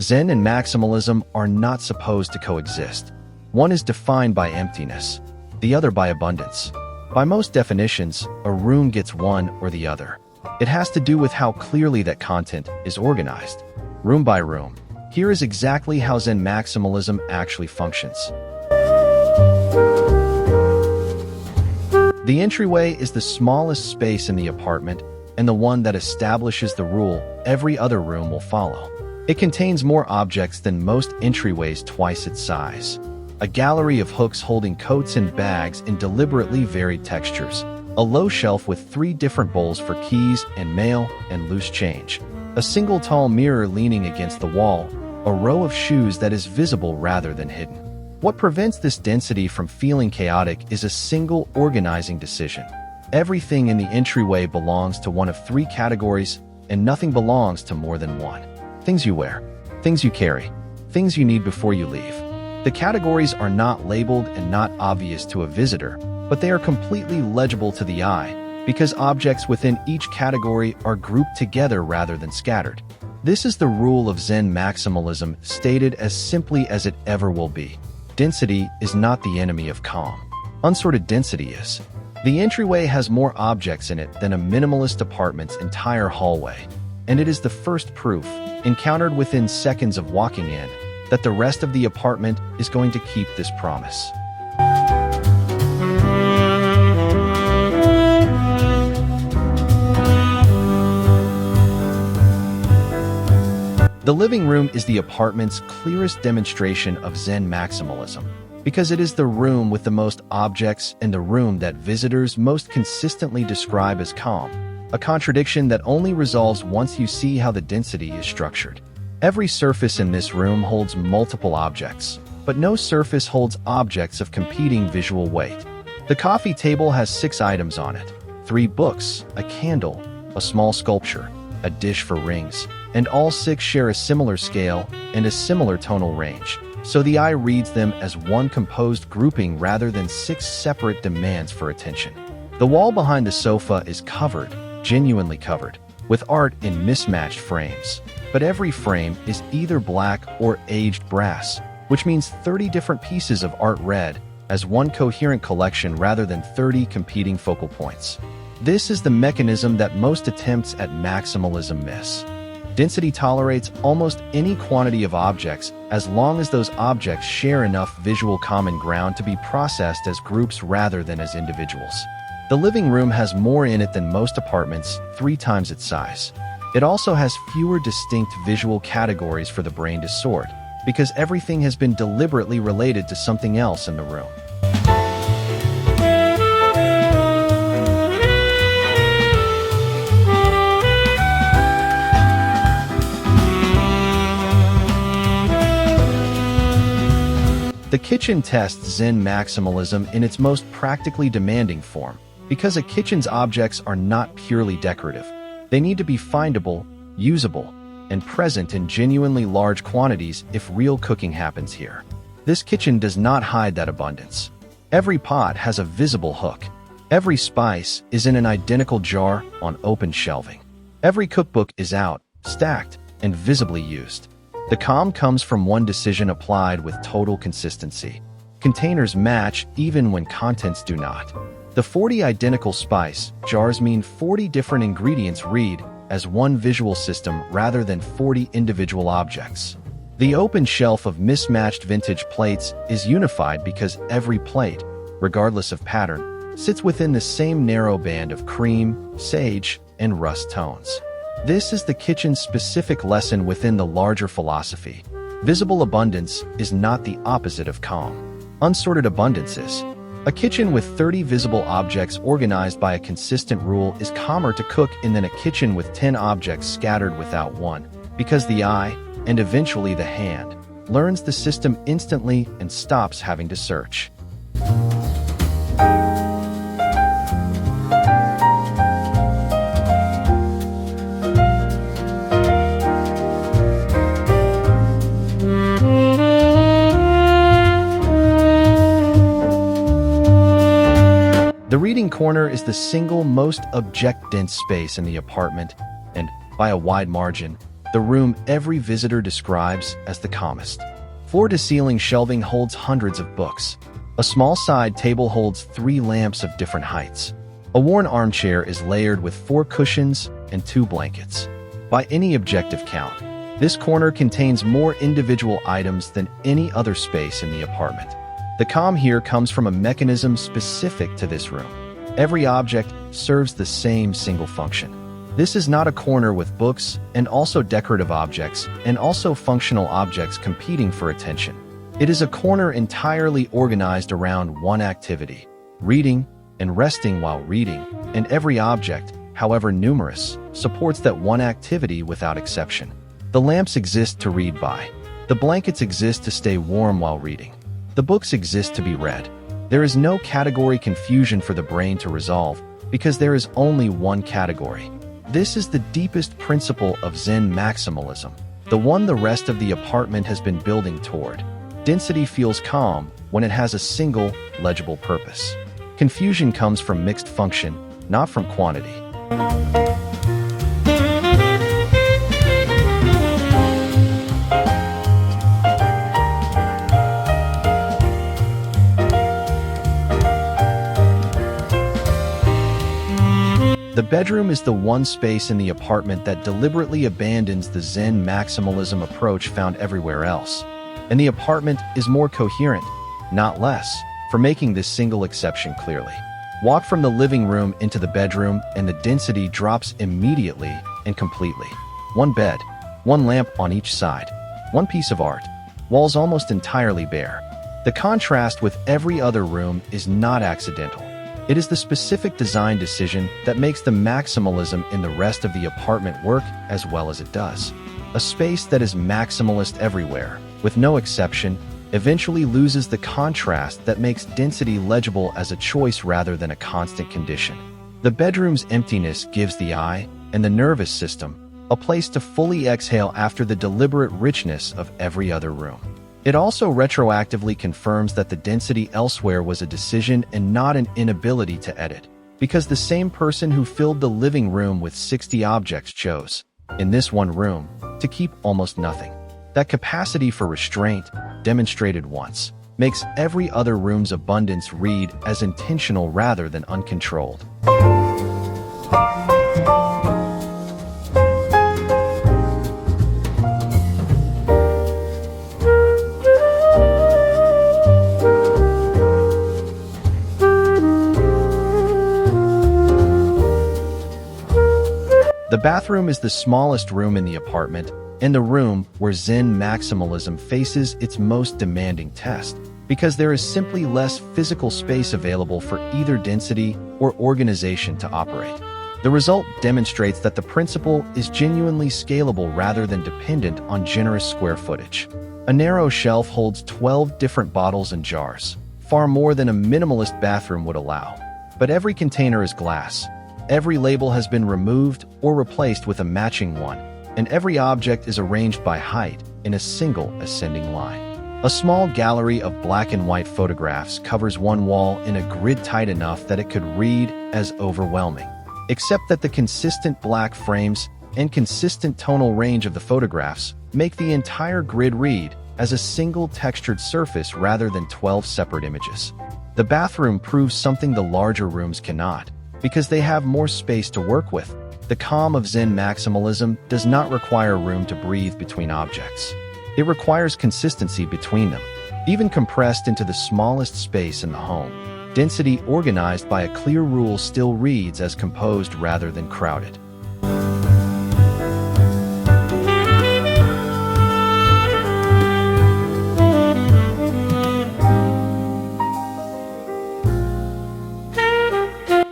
Zen and maximalism are not supposed to coexist. One is defined by emptiness, the other by abundance. By most definitions, a room gets one or the other. It has to do with how clearly that content is organized, room by room. Here is exactly how Zen maximalism actually functions. The entryway is the smallest space in the apartment and the one that establishes the rule every other room will follow. It contains more objects than most entryways, twice its size. A gallery of hooks holding coats and bags in deliberately varied textures. A low shelf with 3 different bowls for keys and mail and loose change. A single tall mirror leaning against the wall. A row of shoes that is visible rather than hidden. What prevents this density from feeling chaotic is a single organizing decision. Everything in the entryway belongs to one of 3 categories, and nothing belongs to more than one. Things you wear, things you carry, things you need before you leave. The categories are not labeled and not obvious to a visitor, but they are completely legible to the eye because objects within each category are grouped together rather than scattered. This is the rule of Zen maximalism stated as simply as it ever will be. Density is not the enemy of calm. Unsorted density is. The entryway has more objects in it than a minimalist apartment's entire hallway, and it is the first proof, encountered within seconds of walking in, that the rest of the apartment is going to keep this promise. The living room is the apartment's clearest demonstration of Zen maximalism, because it is the room with the most objects and the room that visitors most consistently describe as calm, a contradiction that only resolves once you see how the density is structured. Every surface in this room holds multiple objects, but no surface holds objects of competing visual weight. The coffee table has 6 items on it, 3 books, a candle, a small sculpture, a dish for rings, and all 6 share a similar scale and a similar tonal range, so the eye reads them as one composed grouping rather than 6 separate demands for attention. The wall behind the sofa is covered, genuinely covered, with art in mismatched frames. But every frame is either black or aged brass, which means 30 different pieces of art read as one coherent collection rather than 30 competing focal points. This is the mechanism that most attempts at maximalism miss. Density tolerates almost any quantity of objects as long as those objects share enough visual common ground to be processed as groups rather than as individuals. The living room has more in it than most apartments, 3 times its size. It also has fewer distinct visual categories for the brain to sort, because everything has been deliberately related to something else in the room. The kitchen tests Zen maximalism in its most practically demanding form, because a kitchen's objects are not purely decorative. They need to be findable, usable, and present in genuinely large quantities if real cooking happens here. This kitchen does not hide that abundance. Every pot has a visible hook. Every spice is in an identical jar on open shelving. Every cookbook is out, stacked, and visibly used. The calm comes from one decision applied with total consistency. Containers match even when contents do not. The 40 identical spice jars mean 40 different ingredients read as one visual system rather than 40 individual objects. The open shelf of mismatched vintage plates is unified because every plate, regardless of pattern, sits within the same narrow band of cream, sage, and rust tones. This is the kitchen's specific lesson within the larger philosophy. Visible abundance is not the opposite of calm. Unsorted abundance is. A kitchen with 30 visible objects organized by a consistent rule is calmer to cook in than a kitchen with 10 objects scattered without one, because the eye, and eventually the hand, learns the system instantly and stops having to search. The reading corner is the single most object-dense space in the apartment, and, by a wide margin, the room every visitor describes as the calmest. Floor-to-ceiling shelving holds hundreds of books. A small side table holds 3 lamps of different heights. A worn armchair is layered with 4 cushions and 2 blankets. By any objective count, this corner contains more individual items than any other space in the apartment. The calm here comes from a mechanism specific to this room. Every object serves the same single function. This is not a corner with books and also decorative objects and also functional objects competing for attention. It is a corner entirely organized around one activity, reading and resting while reading, and every object, however numerous, supports that one activity without exception. The lamps exist to read by. The blankets exist to stay warm while reading. The books exist to be read. There is no category confusion for the brain to resolve because there is only one category. This is the deepest principle of Zen maximalism, the one the rest of the apartment has been building toward. Density feels calm when it has a single, legible purpose. Confusion comes from mixed function, not from quantity. The bedroom is the one space in the apartment that deliberately abandons the Zen maximalism approach found everywhere else. And the apartment is more coherent, not less, for making this single exception clearly. Walk from the living room into the bedroom and the density drops immediately and completely. One bed, one lamp on each side, one piece of art, walls almost entirely bare. The contrast with every other room is not accidental. It is the specific design decision that makes the maximalism in the rest of the apartment work as well as it does. A space that is maximalist everywhere, with no exception, eventually loses the contrast that makes density legible as a choice rather than a constant condition. The bedroom's emptiness gives the eye and the nervous system a place to fully exhale after the deliberate richness of every other room. It also retroactively confirms that the density elsewhere was a decision and not an inability to edit, because the same person who filled the living room with 60 objects chose, in this one room, to keep almost nothing. That capacity for restraint, demonstrated once, makes every other room's abundance read as intentional rather than uncontrolled. The bathroom is the smallest room in the apartment and the room where Zen maximalism faces its most demanding test, because there is simply less physical space available for either density or organization to operate. The result demonstrates that the principle is genuinely scalable rather than dependent on generous square footage. A narrow shelf holds 12 different bottles and jars, far more than a minimalist bathroom would allow. But every container is glass. Every label has been removed or replaced with a matching one, and every object is arranged by height in a single ascending line. A small gallery of black and white photographs covers one wall in a grid tight enough that it could read as overwhelming, except that the consistent black frames and consistent tonal range of the photographs make the entire grid read as a single textured surface rather than 12 separate images. The bathroom proves something the larger rooms cannot, because they have more space to work with. The calm of Zen maximalism does not require room to breathe between objects. It requires consistency between them, even compressed into the smallest space in the home. Density organized by a clear rule still reads as composed rather than crowded.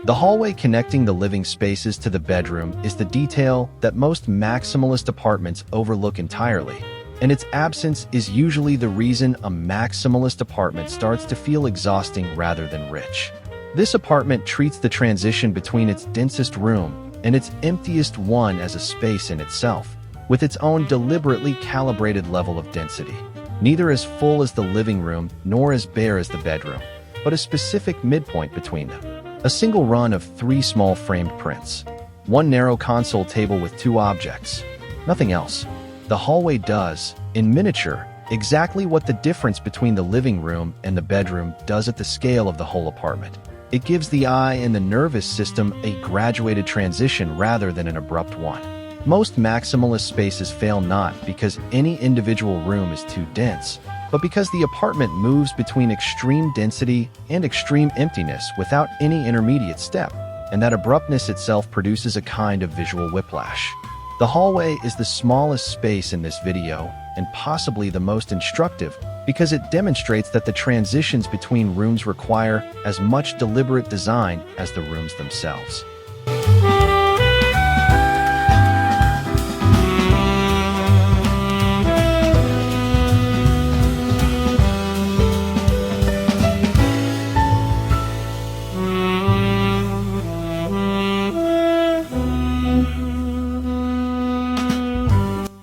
The hallway connecting the living spaces to the bedroom is the detail that most maximalist apartments overlook entirely, and its absence is usually the reason a maximalist apartment starts to feel exhausting rather than rich. This apartment treats the transition between its densest room and its emptiest one as a space in itself, with its own deliberately calibrated level of density. Neither as full as the living room nor as bare as the bedroom, but a specific midpoint between them. A single run of 3 small framed prints. One narrow console table with 2 objects. Nothing else. The hallway does, in miniature, exactly what the difference between the living room and the bedroom does at the scale of the whole apartment. It gives the eye and the nervous system a graduated transition rather than an abrupt one. Most maximalist spaces fail not because any individual room is too dense, but because the apartment moves between extreme density and extreme emptiness without any intermediate step, and that abruptness itself produces a kind of visual whiplash. The hallway is the smallest space in this video, and possibly the most instructive, because it demonstrates that the transitions between rooms require as much deliberate design as the rooms themselves.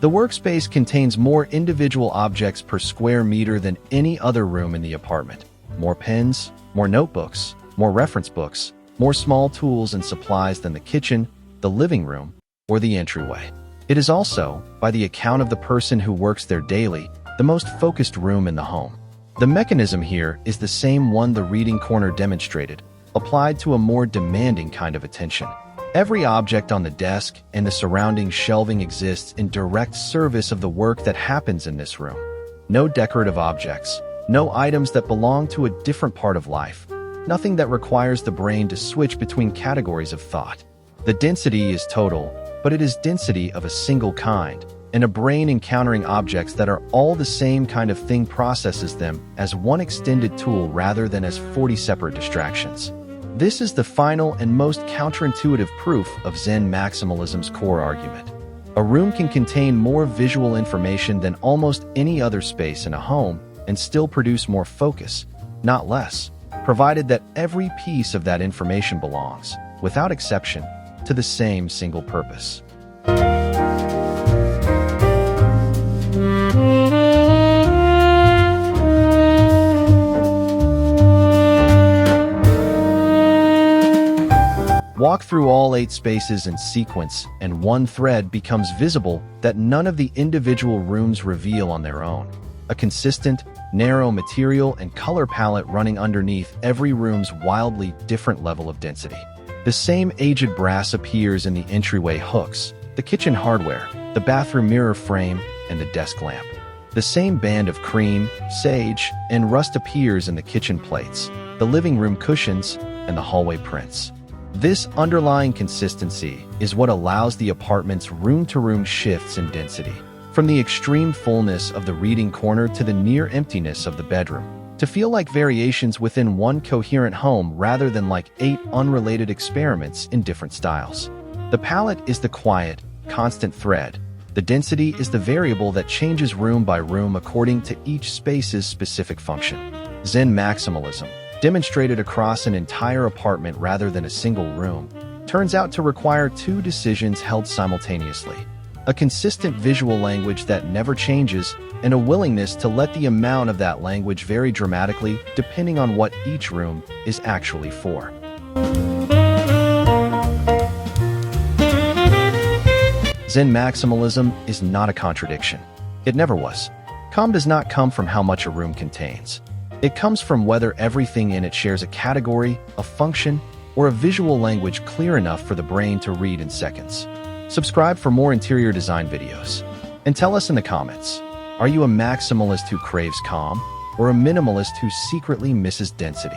The workspace contains more individual objects per square meter than any other room in the apartment. More pens, more notebooks, more reference books, more small tools and supplies than the kitchen, the living room, or the entryway. It is also, by the account of the person who works there daily, the most focused room in the home. The mechanism here is the same one the reading corner demonstrated, applied to a more demanding kind of attention. Every object on the desk and the surrounding shelving exists in direct service of the work that happens in this room. No decorative objects, no items that belong to a different part of life, nothing that requires the brain to switch between categories of thought. The density is total, but it is density of a single kind, and a brain encountering objects that are all the same kind of thing processes them as one extended tool rather than as 40 separate distractions. This is the final and most counterintuitive proof of Zen maximalism's core argument. A room can contain more visual information than almost any other space in a home and still produce more focus, not less, provided that every piece of that information belongs, without exception, to the same single purpose. Walk through all 8 spaces in sequence, and one thread becomes visible that none of the individual rooms reveal on their own. A consistent, narrow material and color palette running underneath every room's wildly different level of density. The same aged brass appears in the entryway hooks, the kitchen hardware, the bathroom mirror frame, and the desk lamp. The same band of cream, sage, and rust appears in the kitchen plates, the living room cushions, and the hallway prints. This underlying consistency is what allows the apartment's room-to-room shifts in density, from the extreme fullness of the reading corner to the near emptiness of the bedroom, to feel like variations within one coherent home rather than like 8 unrelated experiments in different styles. The palette is the quiet, constant thread. The density is the variable that changes room by room according to each space's specific function. Zen maximalism, demonstrated across an entire apartment rather than a single room, turns out to require 2 decisions held simultaneously: a consistent visual language that never changes, and a willingness to let the amount of that language vary dramatically depending on what each room is actually for. Zen maximalism is not a contradiction. It never was. Calm does not come from how much a room contains. It comes from whether everything in it shares a category, a function, or a visual language clear enough for the brain to read in seconds. Subscribe for more interior design videos. And tell us in the comments, are you a maximalist who craves calm, or a minimalist who secretly misses density?